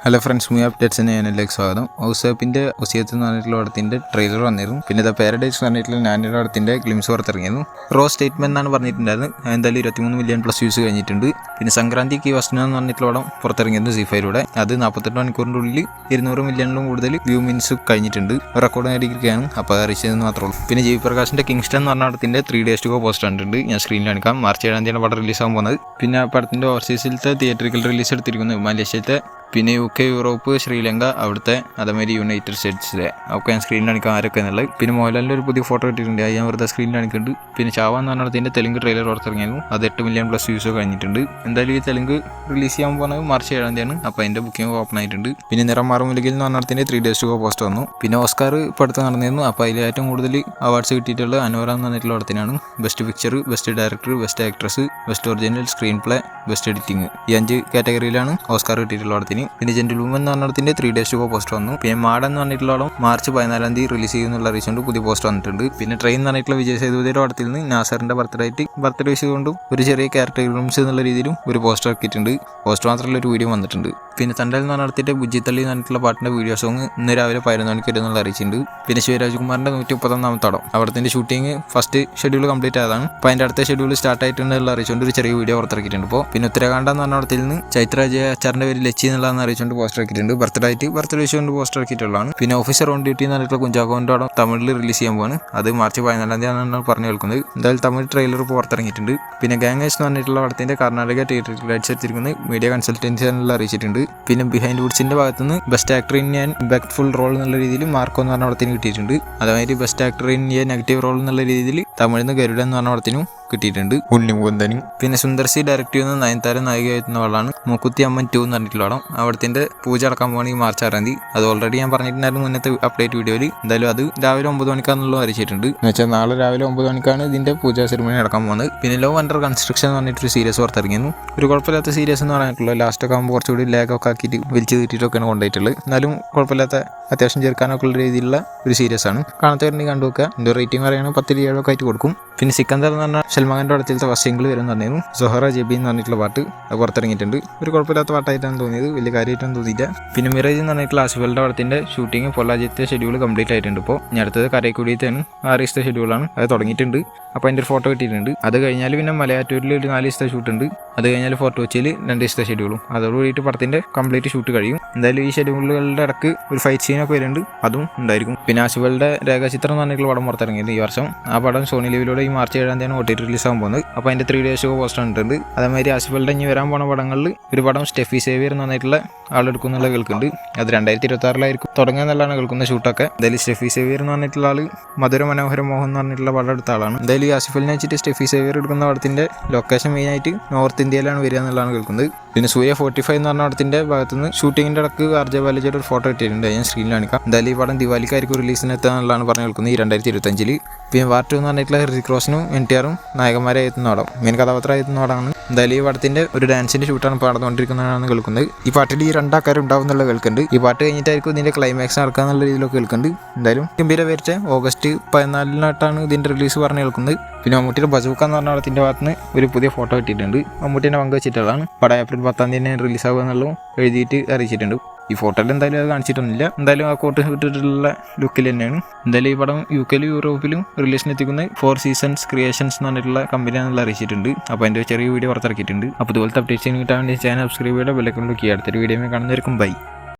Hello friends, me അപ്ഡേറ്റ്സിന് ഞാനിലേക്ക് സ്വാഗതം. ഔസേപ്പിൻ്റെ ഒസിയത്ത് എന്ന് പറഞ്ഞിട്ടുള്ള പടത്തിൻ്റെ ട്രെയിലർ വന്നിരുന്നു. പിന്നെ ദ പാരഡൈസ് എന്ന് പറഞ്ഞിട്ടുള്ള ഞാനൊരു പടത്തിൻ്റെ ഗ്ലിംസ് പുറത്തിറങ്ങിയിരുന്നു. റോ സ്റ്റേറ്റ്മെന്റ് എന്നാണ് പറഞ്ഞിട്ടുണ്ടായിരുന്നത്. എന്തായാലും 23 മില്യൺ പ്ലസ് വ്യൂസ് കഴിഞ്ഞിട്ടുണ്ട്. പിന്നെ സംക്രാന്തിക്ക് വസ്ന എന്ന് പറഞ്ഞിട്ടുള്ള പടം പുറത്തിറങ്ങിയിരുന്നു സി5ലൂടെ. അത് 48 മണിക്കൂറിൻ്റെ ഉള്ളിൽ 200 മില്യണിലും കൂടുതൽ വ്യൂ മിനിറ്റ്സ് കഴിഞ്ഞിട്ടുണ്ട്. റെക്കോർഡ് നേടിയിരിക്കുകയാണ്. അപ്പോൾ അറിയിച്ചതെന്ന് മാത്രമേ ഉള്ളൂ. പിന്നെ ജി പ്രകാശിൻ്റെ കിങ്സ്റ്റൺ എന്ന് പറഞ്ഞ പടത്തിൻ്റെ 3 days to go പോസ്റ്റർ കണ്ടിട്ടുണ്ട്. ഞാൻ സ്ക്രീനിൽ കാണിക്കാം. മാർച്ച് 7 പടം റിലീസാകാൻ പോകുന്നത്. പിന്നെ ആ പടത്തിൻ്റെ ഓവർസീസിലത്തെ തിയേറ്ററിക്കൽ റിലീസ് എടുത്തിരിക്കുന്നത് മലേഷ്യത്തെ, പിന്നെ UK, യൂറോപ്പ്, ശ്രീലങ്ക, അവിടുത്തെ അതേമാതിരി യുണൈറ്റഡ് സ്റ്റേറ്റ്സിലെ ഒക്കെ ഞാൻ സ്ക്രീനിൽ കാണിക്കാൻ ആരൊക്കെ എന്നുള്ളത്. പിന്നെ മോഹൻലാലിൻ്റെ ഒരു പുതിയ ഫോട്ടോ ഇട്ടിട്ടുണ്ട്. അത് ഞാൻ വെറുതെ സ്ക്രീനിൽ കാണിക്കുന്നുണ്ട്. പിന്നെ ചാവ എന്ന് പറഞ്ഞതിൻ്റെ തെലുങ്ക് ട്രെയിലർ പുറത്തിറങ്ങിയിരുന്നു. അത് 8 മില്യൺ പ്ലസ് വ്യൂസ് കഴിഞ്ഞിട്ടുണ്ട്. എന്തായാലും ഈ തെലുങ്ക് റിലീസ് ചെയ്യാൻ പോകുന്നത് മാർച്ച് 7 അപ്പോൾ അതിൻ്റെ ബുക്കിംഗ് ഓപ്പൺ ആയിട്ടുണ്ട്. പിന്നെ നിറം മാറുമില്ലെങ്കിൽ എന്ന് പറഞ്ഞതിൻ്റെ 3 days to go പോസ്റ്റ് വന്നു. പിന്നെ ഓസ്കാർ ഇപ്പോൾ അടുത്ത് നടന്നിരുന്നു. അപ്പോൾ അതിൽ ഏറ്റവും കൂടുതൽ അവാർഡ്സ് കിട്ടിയിട്ടുള്ളത് അനോറ എന്ന് പറഞ്ഞിട്ടുള്ള പടത്തിനാണ്. Best picture, best director, best actress, best original screenplay, best editing, ഈ 5 കാറ്റഗറിയിലാണ് ഓസ്കാർ കിട്ടിയിട്ടുള്ള പടത്തിന്. പിന്നെ ജെന്റിൽവുമൻ എന്ന് പറഞ്ഞതിൻ്റെ 3 days to go പോസ്റ്റ് വന്നു. പിന്നെ മാഡൻ എന്ന് പറഞ്ഞിട്ടുള്ള മാർച്ച് 14 റിലീസ് ചെയ്യുന്നുള്ള അറിയിച്ചുകൊണ്ട് പുതിയ പോസ്റ്റ് വന്നിട്ടുണ്ട്. പിന്നെ ട്രെയിൻ എന്ന് പറഞ്ഞിട്ടുള്ള വിജയ് സേതുപതിയുടെ പടത്തിൽ നിന്ന് നാസറിന്റെ ബർത്ത്ഡേ വിഷ് കൊണ്ടും ഒരു ചെറിയ ക്യാരക്ടർ ഗ്ലിംസ് എന്നുള്ള രീതിയിലും ഒരു പോസ്റ്റർ ആക്കിയിട്ടുണ്ട്. പോസ്റ്റർ മാത്രമല്ല ഒരു വീഡിയോ വന്നിട്ടുണ്ട്. പിന്നെ തണ്ടൽ എന്ന് പറഞ്ഞിട്ട് ബുജിത്തള്ളി എന്ന് പറഞ്ഞിട്ടുള്ള പാട്ടിന്റെ വീഡിയോ സോങ് ഇന്ന് രാവിലെ 11 മണിക്ക് വരുന്നുള്ള അറിയിച്ചിട്ടുണ്ട്. പിന്നെ ശിവരാജ്കുമാറിന്റെ 131 തടം അവിടത്തിന്റെ ഷൂട്ടിംഗ് ഫസ്റ്റ് ഷെഡ്യൂൾ കംപ്ലീറ്റ് ആയതാണ്. അപ്പോൾ അതിന്റെ അടുത്ത ഷെഡ്യൂൾ സ്റ്റാർട്ട് ആയിട്ടുണ്ടെന്നുള്ള അറിയിച്ചുകൊണ്ട് ഒരു ചെറിയ വീഡിയോ പുറത്തിറക്കിയിട്ടുണ്ട്. ഇപ്പോൾ പിന്നെ ഉത്തരാഖണ്ഡ് എന്ന് പറഞ്ഞ പടത്തിൽ നിന്ന് ചൈത്ര അച്ചാറിന്റെ പേര് ലച്ചി എന്നുള്ളതെന്ന് അറിയിച്ചുകൊണ്ട് പോസ്റ്റർ ആക്കിയിട്ടുണ്ട്. ബർത്ത്ഡേ വിഷ് കൊണ്ട് പോസ്റ്റർ ആക്കിയിട്ടുള്ളതാണ്. പിന്നെ ഓഫീസർ ഓൺ ഡ്യൂട്ടി എന്ന് പറഞ്ഞിട്ടുള്ള കുഞ്ചാക്കോന്റെ പടം തമിഴിൽ റിലീസ് ചെയ്യാൻ പോവാണ്. അത് മാർച്ച് 14 പറഞ്ഞു കേൾക്കുന്നത്. എന്തായാലും തമിഴ് ട്രെയിലർ പുറത്തിറങ്ങിയിട്ടുണ്ട്. പിന്നെ ഗാംഗേഴ്സ് എന്ന് പറഞ്ഞിട്ടുള്ള പടത്തിന്റെ കർണാടക തിയേറ്ററിൽ റൈറ്റ്സ് എടുത്തിരിക്കുന്നത് മീഡിയ കൺസൾട്ടൻസി അറിയിച്ചിട്ടുണ്ട്. പിന്നെ ബിഹൈൻഡ് വുഡ്സിന്റെ ഭാഗത്തുനിന്ന് best actor in an impactful role എന്നുള്ള രീതിയിൽ മാർക്കോ എന്ന് പറഞ്ഞ പടത്തിന് കിട്ടിയിട്ടുണ്ട്. അതേമാതിരി best actor in a negative role എന്നുള്ള രീതിയിൽ തമിഴിൽ നിന്ന് ഗരുഡൻ എന്ന് പറഞ്ഞ പടത്തിനും കിട്ടിയിട്ടുണ്ട്. ഉണ്ണിമുകുന്ദനും. പിന്നെ സുന്ദർസി ഡയറക്ട് ചെയ്യുന്ന നയൻതാര നായികയായിരുന്ന ആളാണ് മൂക്കുത്തി അമ്മൻ 2 എന്ന് പറഞ്ഞിട്ടുള്ള പടം. അവിടത്തിന്റെ പൂജ അടക്കാൻ പോകണമെങ്കിൽ മാർച്ച് 6 അത് ഓൾറെഡി ഞാൻ പറഞ്ഞിട്ടുണ്ടായിരുന്നു മുന്നത്തെ അപ്ഡേറ്റ് വീഡിയോയിൽ. എന്തായാലും അത് രാവിലെ 9 മണിക്കാണെന്നുള്ള അറിയിച്ചിട്ടുണ്ട്. എന്ന് വെച്ചാൽ നാളെ രാവിലെ 9 മണിക്കാണ് ഇതിന്റെ പൂജാ സെറിമണി നടക്കാൻ പോകുന്നത്. പിന്നെ ലവ് അണ്ടർ കൺസ്ട്രക്ഷൻ എന്ന് പറഞ്ഞിട്ടൊരു സീരീസ് പുറത്തിറങ്ങിയിരുന്നു. ഒരു കുഴപ്പമില്ലാത്ത സീരീസ് എന്ന് പറഞ്ഞിട്ടുള്ളത്. ലാസ്റ്റ് ഒക്കെ ആകുമ്പോൾ കുറച്ചുകൂടി ലാഗൊക്കെ ആക്കിയിട്ട് വലിച്ചു തീറ്റിട്ടൊക്കെയാണ് കൊണ്ടുപോയിട്ടുള്ളത്. എന്നാലും കുഴപ്പമില്ലാത്ത അത്യാവശ്യം ചേർക്കാനൊക്കെ ഉള്ള രീതിയിലുള്ള ഒരു സീരീസ് ആണ്. കാണാത്തവരുണ്ടെങ്കിൽ കണ്ടുവെക്കുക. എൻ്റെ റേറ്റിംഗ് പറയുകയാണെങ്കിൽ 10 7 ഒക്കെ ആയിട്ട് കൊടുക്കും. പിന്നെ സിക്കന്ദർ എന്ന് പറഞ്ഞാൽ സൽമാന്റെ പടത്തിലത്തെ ഫസ്റ്റ് സിംഗിൾ വരും പറഞ്ഞിരുന്നു. സൊഹറ ജബി എന്ന് പറഞ്ഞിട്ടുള്ള പാട്ട് അത് പുറത്തിറങ്ങിയിട്ടുണ്ട്. ഒരു കുഴപ്പമില്ലാത്ത പാട്ടായിട്ടാണ് തോന്നിയത്, വലിയ കാര്യമായിട്ടൊന്നും തോന്നിയില്ല. പിന്നെ മിറേജ് എന്ന് പറഞ്ഞിട്ടുള്ള ആസിഫലിന്റെ പടത്തിന്റെ ഷൂട്ടിംഗ് പൊള്ളാജിത്തെ ഷെഡ്യൂൾ കംപ്ലീറ്റ് ആയിട്ടുണ്ട്. ഇപ്പോൾ ഞാൻ അടുത്തത് കരൈക്കുടിയത്തെയാണ് 6 ദിവസത്തെ ഷെഡ്യൂളാണ്. അത് തുടങ്ങിയിട്ടുണ്ട്. അപ്പോൾ അതിൻ്റെ ഒരു ഫോട്ടോ കിട്ടിയിട്ടുണ്ട്. അത് കഴിഞ്ഞാൽ പിന്നെ മലയാറ്റൂരിൽ ഒരു 4 ദിവസത്തെ ഷൂട്ടുണ്ട്. അത് കഴിഞ്ഞാൽ ഫോർട്ട് കൊച്ചിയിൽ 2 ദിവസത്തെ ഷെഡ്യൂളും. അതോടുകൂടിയിട്ട് പടത്തിന്റെ കംപ്ലീറ്റ് ഷൂട്ട് കഴിയും. എന്തായാലും ഈ ഷെഡ്യൂളുകളുടെ ഇടക്ക് ഒരു ഫൈറ്റ് സീനൊക്കെ വരുന്നുണ്ട്, അതും ഉണ്ടായിരിക്കും. പിന്നെ ആസിഫലിന്റെ രേഖാചിത്രം എന്ന് പറഞ്ഞിട്ടുള്ള പടം പുറത്തിറങ്ങിയത് ഈ വർഷം. ആ പടം സോണി ലിവിലൂടെ ഈ മാർച്ച് 7 OTT റിലീസ് ആകാൻ പോകുന്നത്. അപ്പോൾ അതിന്റെ 3 days പോസ്റ്റർ ഉണ്ട്. അതേമാതിരി ആസിഫലിന്റെ ഇനി വരാൻ പോണ പടങ്ങളിൽ ഒരു പടം സ്റ്റെഫി സേവിയർ എന്ന് പറഞ്ഞിട്ടുള്ള ആളെടുക്കും എന്നുള്ള കേൾക്കുന്നുണ്ട്. അത് 2026 തുടങ്ങുക എന്നുള്ളതാണ് കേൾക്കുന്ന ഷൂട്ടൊക്കെ. എന്തായാലും സ്റ്റെഫി സേവിയർ എന്ന് പറഞ്ഞിട്ടുള്ള ആള് മധുര മനോഹര മോഹൻ എന്ന് പറഞ്ഞിട്ടുള്ള പടം എടുത്ത ആളാണ്. എന്തായാലും ഈ ആസിഫലിനെ വെച്ചിട്ട് സ്റ്റെഫി സേവിയർ എടുക്കുന്ന പടത്തിന്റെ ലൊക്കേഷൻ മെയിനായിട്ട് നോർത്ത് ഇന്ത്യയിലാണ് വരിക എന്നുള്ളതാണ് കേൾക്കുന്നത്. പിന്നെ സൂര്യ 45 എന്ന് പറഞ്ഞ പടത്തിന്റെ ഭാഗത്തുനിന്ന് ഷൂട്ടിങ്ങിന്റെ ഇടക്ക് RJ ബാലജിയുടെ ഒരു ഫോട്ടോ ഇട്ടിട്ടുണ്ട്. ഞാൻ സ്ക്രീനിൽ കാണിക്കാം. എന്തായാലും ഈ പടം ദിവാലിക്കായിരിക്കും റിലീസിന് എത്തുക എന്നുള്ളതാണ് പറഞ്ഞു കേൾക്കുന്നത് ഈ 2025. പിന്നെ വാർ 2 എന്ന് പറഞ്ഞിട്ടുള്ള ഹൃതിക് റോഷനും NTRും നായകന്മാരെ എത്തുന്ന പടം, മെയിൻ കഥാപാത്രം എത്തുന്ന പടമാണ്. എന്തായാലും ഈ പടത്തിന്റെ ഒരു ഡാൻസിന്റെ ഷൂട്ടാണ് ഇപ്പോൾ നടന്നുകൊണ്ടിരിക്കുന്നതാണ് കേൾക്കുന്നത്. ഈ പാട്ടിൽ ഈ 2 ആൾക്കാരും ഉണ്ടാവും എന്നുള്ള കേൾക്കുന്നുണ്ട്. ഈ പാട്ട് കഴിഞ്ഞിട്ടായിരിക്കും ഇതിന്റെ ക്ലൈമാക്സ് നടക്കുക എന്നുള്ള രീതിയിലൊക്കെ കേൾക്കുന്നുണ്ട്. എന്തായാലും ഗംഭീര പേരിച്ച ഓഗസ്റ്റ് 14 ഇതിന്റെ റിലീസ് പറഞ്ഞു കേൾക്കുന്നത്. പിന്നെ മമ്മൂട്ടിയുടെ ബസൂക്ക എന്ന് പറഞ്ഞ പടത്തിന്റെ ഭാഗത്തുനിന്ന് ഒരു പുതിയ ഫോട്ടോ കിട്ടിയിട്ടുണ്ട്. മമ്മൂട്ടിനെ പങ്കുവച്ചിട്ടുള്ളതാണ്. പടം ഏപ്രിൽ 10 റിലീസ് ആകുക എന്നുള്ളതും എഴുതിയിട്ട് അറിയിച്ചിട്ടുണ്ട്. ഈ ഫോട്ടോയിൽ എന്തായാലും അത് കാണിച്ചിട്ടൊന്നുമില്ല. എന്തായാലും ആ കോട്ട് ഇട്ടിട്ടുള്ള ലുക്കിൽ തന്നെയാണ്. എന്തായാലും ഈ പടം UKയിലും യൂറോപ്പിലും റിലീസിന് എത്തിക്കുന്ന 4 Seasons ക്രിയേഷൻസ് എന്ന് പറഞ്ഞിട്ടുള്ള കമ്പനിയാണെന്നുള്ള അറിയിച്ചിട്ടുണ്ട്. അപ്പോൾ അതിൻ്റെ ചെറിയ വീഡിയോ പുറത്തിറക്കിയിട്ടുണ്ട്. അപ്പോൾ ഇതുപോലത്തെ അപ്ഡേറ്റ്സ് കിട്ടാൻ വേണ്ടി ചാനൽ സബ്സ്ക്രൈബ് ചെയ്ത ബെല്ലൈക്കൺ ക്ലിക്ക് ചെയ്യുക. അടുത്തൊരു വീഡിയോ കാണുന്നവർക്കും ബൈ.